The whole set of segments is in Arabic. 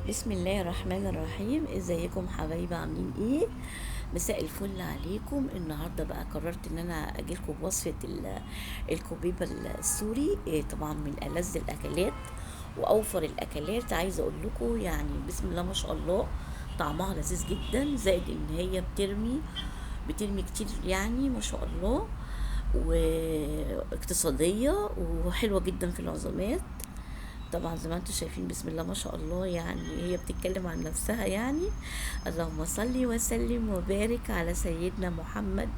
بسم الله الرحمن الرحيم. ازيكم حبايبي؟ عاملين ايه؟ مساء الفل عليكم. النهارده بقى قررت ان انا اجيلكم بوصفه الكوبيبه السوري. طبعا من ألذ الاكلات واوفر الاكلات. عايزه اقول لكم يعني بسم الله ما شاء الله طعمها لذيذ جدا، زائد ان هي بترمي كتير يعني ما شاء الله، واقتصاديه وحلوه جدا في العزومات. طبعا زي ما انتم شايفين بسم الله ما شاء الله، يعني هي بتتكلم عن نفسها يعني. اللهم صل وسلم وبارك على سيدنا محمد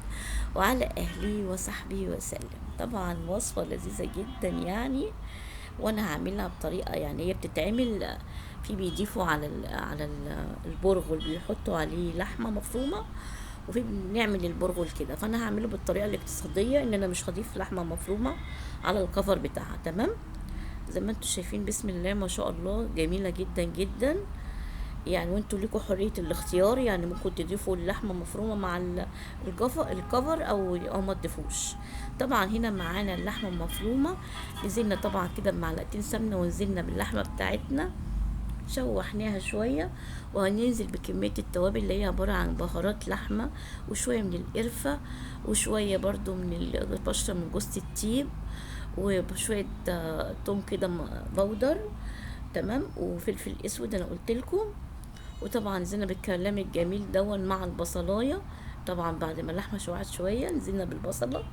وعلى اهله وصحبه وسلم. طبعا وصفة لذيذة جدا يعني، وانا هعملها بطريقة يعني هي بتتعمل في بيضيفوا البرغل، بيحطوا عليه لحمة مفرومة، وفي بنعمل البرغل كده. فانا هعمله بالطريقة الاقتصادية، ان انا مش هضيف لحمة مفرومة على الكفر بتاعها. تمام؟ زي ما انتوا شايفين بسم الله ما شاء الله جميلة جدا جدا يعني. وانتوا ليكوا حرية الاختيار، يعني ممكن تضيفوا اللحمة مفرومة مع الكفر او ما تضيفوش. طبعا هنا معانا اللحمة المفرومة، نزلنا طبعا كده بمعلقتين سمنة ونزلنا باللحمة بتاعتنا، شوحناها شوية، وهننزل بكمية التوابل اللي هي عبارة عن بهارات لحمة، وشوية من القرفة، وشوية برضو من البشرة من جوز الطيب، وشوية توم كده بودر. تمام؟ وفلفل اسود انا قلت لكم. وطبعا نزلنا بالكلام الجميل دون مع البصلايه. طبعا بعد ما اللحمه شوعت شويه نزلنا بالبصله،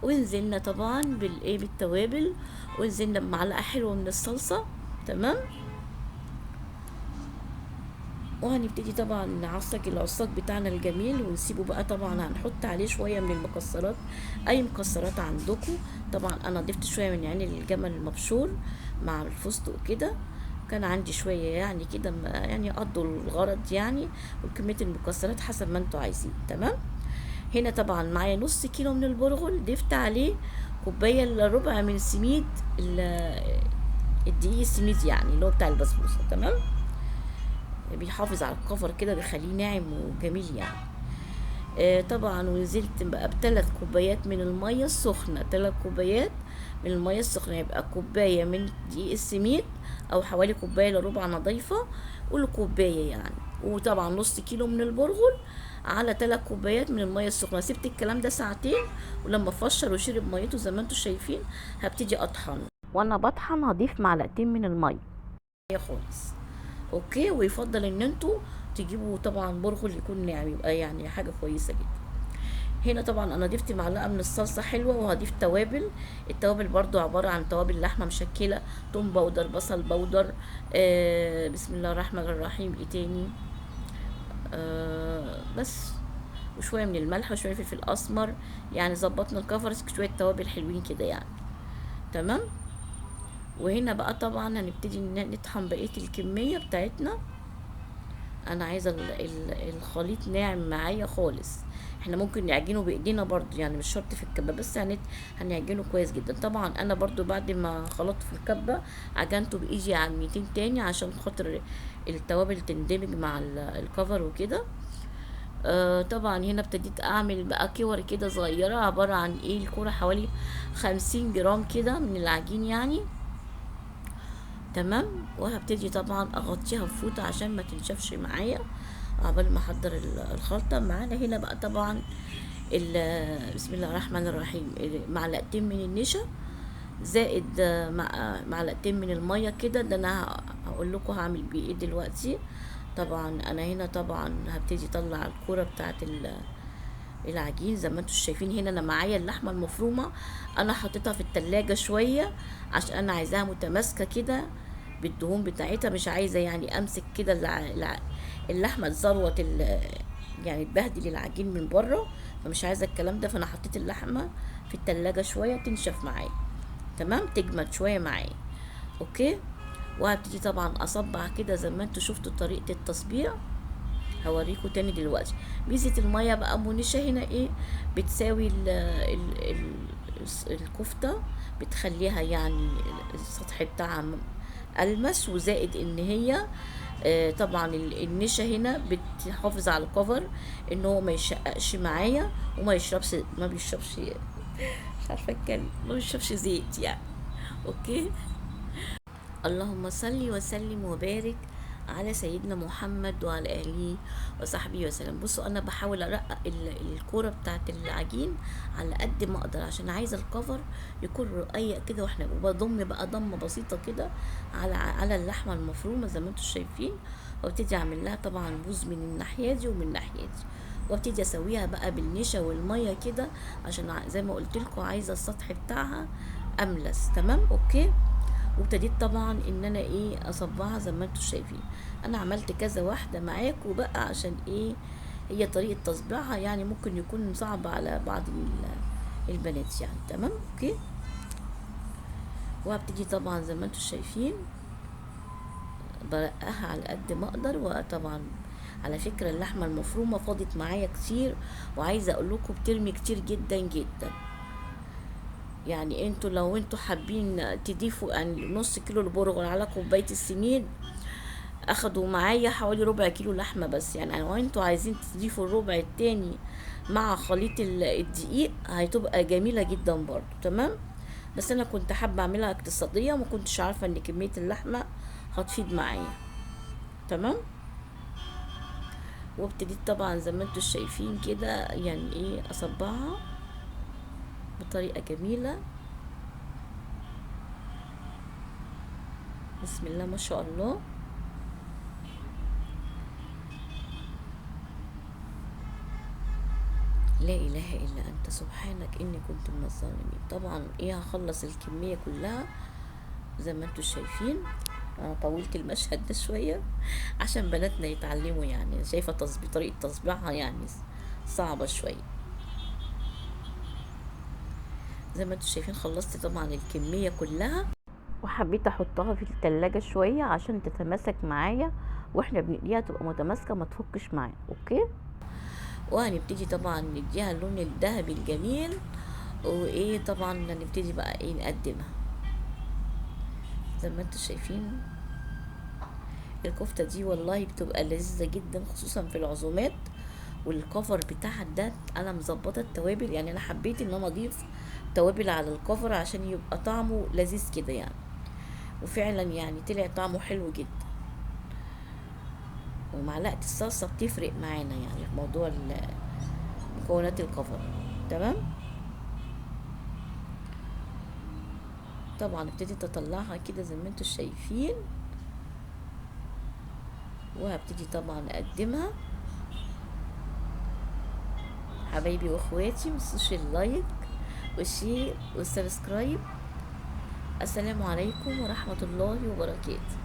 ونزلنا طبعا بالتوابل، ونزلنا بمعلقه حلوه من الصلصه. تمام؟ وهنبتدي طبعا نعصج العصاج بتاعنا الجميل ونسيبه بقى. طبعا هنحط عليه شويه من المكسرات، اي مكسرات عندكم. طبعا انا ضفت شويه من عين الجمل المبشور مع الفستق كده، كان عندي شويه يعني كده يعني قضوا الغرض يعني، وكميه المكسرات حسب ما انتوا عايزين. تمام؟ هنا طبعا معايا نص كيلو من البرغل، ضفت عليه كوبايه الا ربع من سميد الدقيق السميد يعني اللي هو بتاع البسبوسه. تمام؟ بيحافظ على الكفر كده، بيخليه ناعم وجميل يعني. طبعا ونزلت بقى بثلاث كوبايات من المية السخنة، 3 كوبايات من المية السخنة، يبقى كوباية من دقيق السميد او حوالي كوباية الا ربع نضيفة، قولوا كوباية يعني. وطبعا نص كيلو من البرغل على 3 كوبايات من المية السخنة. سبت الكلام ده ساعتين، ولما فشر وشرب ميته زي ما انتوا شايفين هبتدي اطحن. وانا بطحن هضيف معلقتين من المية خالص. اوكي؟ ويفضل ان انتوا تجيبوا طبعا برغل يكون ناعم، يبقى يعني حاجه كويسه جدا. هنا طبعا انا ضفت معلقه من الصلصه حلوه، وهضيف توابل. التوابل برضو عباره عن توابل لحمه مشكله، توم باودر، بصل باودر، بسم الله الرحمن الرحيم، ايه تاني؟ بس. وشويه من الملح وشويه فلفل اسمر، يعني ظبطنا الكفر شويه توابل حلوين كده يعني. تمام؟ وهنا بقى طبعا هنبتدي نطحن بقيه الكميه بتاعتنا. انا عايزه الخليط ناعم معايا خالص. احنا ممكن نعجنه بايدينا برضو يعني، مش شرط في الكبه، بس هنعجنه كويس جدا. طبعا انا برضو بعد ما خلطت في الكبه عجنته بايدي عجنتين تاني عشان خاطر التوابل تندمج مع الكفر وكده. طبعا هنا ابتديت اعمل بقى كور كده صغيره، عباره عن ايه، الكوره حوالي 50 جرام كده من العجين يعني. تمام؟ وهبتدي طبعا اغطيها بفوطه عشان ما تنشفش معايا عقبال ما احضر الخلطه. معانا هنا بقى طبعا بسم الله الرحمن الرحيم معلقتين من النشا، زائد معلقتين من الميه كده. ده انا هقول لكم هعمل بيه ايه دلوقتي. طبعا انا هنا طبعا هبتدي اطلع الكوره بتاعت العجين. زي ما انتم شايفين هنا انا معايا اللحمه المفرومه، انا حطيتها في التلاجة شويه عشان انا عايزاها متماسكه كده بالدهون بتاعتها، مش عايزه يعني امسك كده اللحمه تزروت يعني تبهدل العجين من بره، فمش عايزه الكلام ده. فانا حطيت اللحمه في التلاجة شويه تنشف معايا. تمام؟ تجمد شويه معايا. اوكي؟ وهبتدي طبعا اصبع كده زي ما انتوا شفتوا طريقه التصبيع، هوريكم تاني دلوقتي. ميزة المية بقى منشا هنا ايه، بتساوي الكفتة، بتخليها يعني السطح بتاعها ألمس، وزائد ان هي طبعا النشا هنا بتحافظ على الكفر ان هو ما يشققش معايا، وما يشربش ما بيشربش مش عارفه اتكلم، ما بيشربش زيت يعني. اوكي؟ اللهم صل وسلم وبارك على سيدنا محمد وعلى اله وصحبه وسلم. بصوا انا بحاول ارقق الكوره بتاعت العجين على قد ما اقدر، عشان عايزه الكفر يكون رقيق كده، واحنا وبضم بقى ضمه بسيطه كده على اللحمه المفرومه زي ما انتم شايفين. وابتدي اعمل لها طبعا بوز من الناحيه دي ومن الناحيه دي، وابتدي اسويها بقى بالنشا والميه كده، عشان زي ما قلت لكم عايزه السطح بتاعها املس. تمام اوكي. وابتديت طبعا ان انا ايه اصبعها زي ما انتم شايفين. انا عملت كذا واحده معاكم بقى، عشان ايه هي طريقه تصبيعها يعني ممكن يكون صعب على بعض البنات يعني. تمام اوكي. وهبتدي طبعا زي ما انتم شايفين برقها على قد ما اقدر. وطبعا على فكره اللحمه المفرومه فاضت معايا كتير، وعايزه اقول لكم بترمي كتير جدا جدا. يعني انتوا لو انتوا حابين تضيفوا يعني نص كيلو البرغل على كوبايه السميد، اخدوا معايا حوالي ربع كيلو لحمه بس. يعني لو انتوا عايزين تضيفوا الربع التاني مع خليط الدقيق هتبقى جميله جدا برضو. تمام. بس انا كنت حابه اعملها اقتصاديه، وما كنتش عارفه ان كميه اللحمه هتفيد معايا. تمام. وابتديت طبعا زي ما انتوا شايفين كده يعني ايه اصبعها بطريقه جميله. بسم الله ما شاء الله. لا اله الا انت سبحانك اني كنت من الظالمين. طبعا ايه هخلص الكميه كلها زي ما انتوا شايفين. انا طولت المشهد ده شويه عشان بناتنا يتعلموا، يعني شايفه طريقه تصبيعها يعني صعبه شويه. زي ما انتوا شايفين خلصت طبعا الكميه كلها، وحبيت احطها في التلاجة شويه عشان تتماسك معايا، واحنا بنقليها تبقى متماسكه ما تفكش معانا. اوكي. وهنبتدي طبعا نديها اللون الذهبي الجميل، وايه طبعا هنبتدي بقى ايه نقدمها زي ما انتوا شايفين. الكفتة دي والله بتبقى لذيذة جدا خصوصا في العزومات. والكفر بتاعها ده انا مظبطة التوابل، يعني انا حبيت ان انا اضيف توابل على الكفر عشان يبقى طعمه لذيذ كده يعني. وفعلا يعني طلع طعمه حلو جدا. ومعلقة الصلصة بتفرق معانا يعني في موضوع مكونات الكفر. تمام. طبعا ابتديت اطلعها كده زي ما انتوا شايفين، وهبتدي طبعا اقدمها. حبايبي واخواتي متنسوش اللايك والشير والسبسكرايب. السلام عليكم ورحمة الله وبركاته.